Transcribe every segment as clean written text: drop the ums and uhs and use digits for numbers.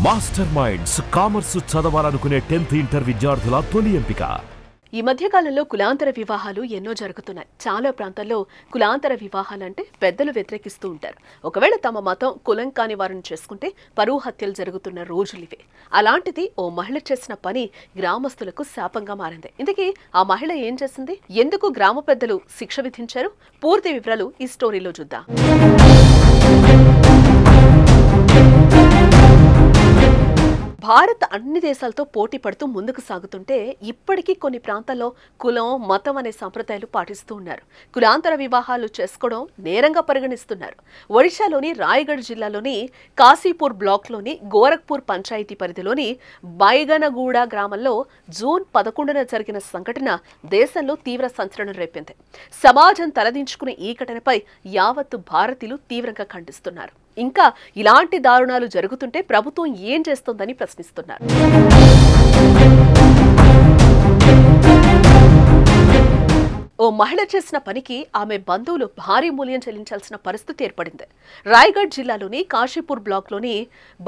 Master minds commerce చదవాలనుకునే 10th inter విద్యార్థుల తొలి ఎంపిక. ఈ మధ్య కాలంలో కులాంతర వివాహాలు ఎన్నో జరుగుతున్నాయి. చాలా ప్రాంతాల్లో కులాంతర వివాహాలంటే పెద్దలు వ్యతిరేకిస్తూ ఉంటారు. ఒకవేళ తమ మతం కులం కాని వారిని చేసుకుంటే పరువు హత్యలు జరుగుతున్న రోజులివే. అలాంటిది ఓ మహిళ చేసిన పని గ్రామస్తులకు శాపంగా మారింది. ఇందుకే ఆ మహిళ ఏం చేసింది, ఎందుకు గ్రామ పెద్దలు శిక్ష విధించారు, పూర్తి వివరాలు ఈ స్టోరీలో చూద్దాం. భారత్ అన్ని దేశాలతో పోటీ పడుతూ ముందుకు సాగుతుంటే ఇప్పటికీ కొన్ని ప్రాంతాల్లో కులం మతం అనే సంప్రదాయాలు పాటిస్తూ ఉన్నారు. కులాంతర వివాహాలు చేసుకోవడం నేరంగా పరిగణిస్తున్నారు. ఒడిశాలోని రాయగఢ్ జిల్లాలోని కాశీపూర్ బ్లాక్లోని గోరఖ్పూర్ పంచాయతీ పరిధిలోని బైగనగూడ గ్రామంలో జూన్ 11న జరిగిన సంఘటన దేశంలో తీవ్ర సంచలనం రేపింది. సమాజం తలదించుకునే ఈ ఘటనపై యావత్తు భారతీయులు తీవ్రంగా ఖండిస్తున్నారు. ఇంకా ఇలాంటి దారుణాలు జరుగుతుంటే ప్రభుత్వం ఏం చేస్తోందని ప్రశ్నిస్తున్నారు. ఓ మహిళ చేసిన పనికి ఆమె బంధువులు భారీ మూల్యం చెల్లించాల్సిన పరిస్థితి ఏర్పడింది. రాయగఢ్ జిల్లాలోని కాశీపూర్ బ్లాక్లోని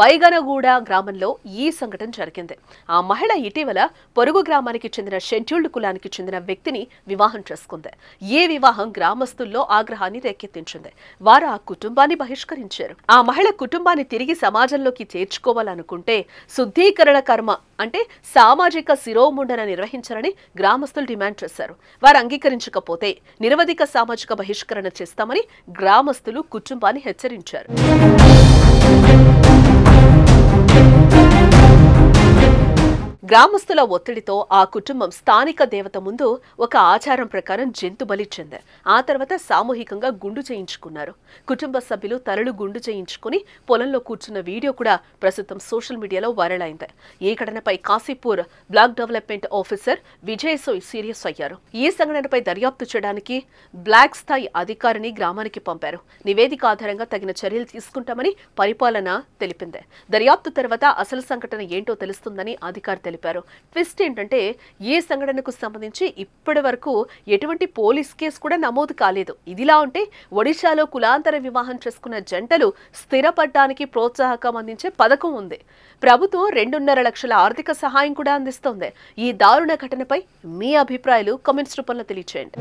బైగనగూడ గ్రామంలో ఈ సంఘటన జరిగింది. ఆ మహిళ ఇటీవల పొరుగు గ్రామానికి చెందిన షెడ్యూల్డ్ కులానికి చెందిన వ్యక్తిని వివాహం చేసుకుంది. ఈ వివాహం గ్రామస్తుల్లో ఆగ్రహాన్ని రేకెత్తించింది. వారు ఆ కుటుంబాన్ని బహిష్కరించారు. ఆ మహిళ కుటుంబాన్ని తిరిగి సమాజంలోకి చేర్చుకోవాలనుకుంటే శుద్ధీకరణ కర్మ అంటే సామాజిక శిరోముండన నిర్వహించాలని గ్రామస్తులు డిమాండ్ చేశారు. వారు అంగీకరించకపోతే నిరవధిక సామాజిక బహిష్కరణ చేస్తామని గ్రామస్తులు కుటుంబాన్ని హెచ్చరించారు. గ్రామస్తుల ఒత్తిడితో ఆ కుటుంబం స్థానిక దేవత ముందు ఒక ఆచారం ప్రకారం జంతు బలిచ్చింది. ఆ తర్వాత సామూహికంగా గుండు చేయించుకున్నారు. కుటుంబ సభ్యులు తలలు గుండు చేయించుకుని పొలంలో కూర్చున్న వీడియో కూడా ప్రస్తుతం సోషల్ మీడియాలో వైరల్ అయింది. ఈ ఘటనపై Kashipur block development officer Vijay Soy serious అయ్యారు. ఈ సంఘటనపై దర్యాప్తు చేయడానికి బ్లాక్ స్థాయి అధికారిని గ్రామానికి పంపారు. నివేదిక ఆధారంగా తగిన చర్యలు తీసుకుంటామని పరిపాలన తెలిపింది. దర్యాప్తు తర్వాత అసలు సంఘటన ఏంటో తెలుస్తుందని అధికారి తెలిపారు. ట్విస్ట్ ఏంటంటే ఈ సంఘటనకు సంబంధించి ఇప్పటి వరకు ఎటువంటి పోలీస్ కేసు కూడా నమోదు కాలేదు. ఇదిలా ఉంటే ఒడిశాలో కులాంతర వివాహం చేసుకున్న జంటలు స్థిరపడడానికి ప్రోత్సాహకం అందించే పథకం ఉంది. ప్రభుత్వం 2.5 లక్షల ఆర్థిక సహాయం కూడా అందిస్తోంది. ఈ దారుణ ఘటనపై మీ అభిప్రాయాలు కామెంట్స్ రూపంలో తెలియచేయండి.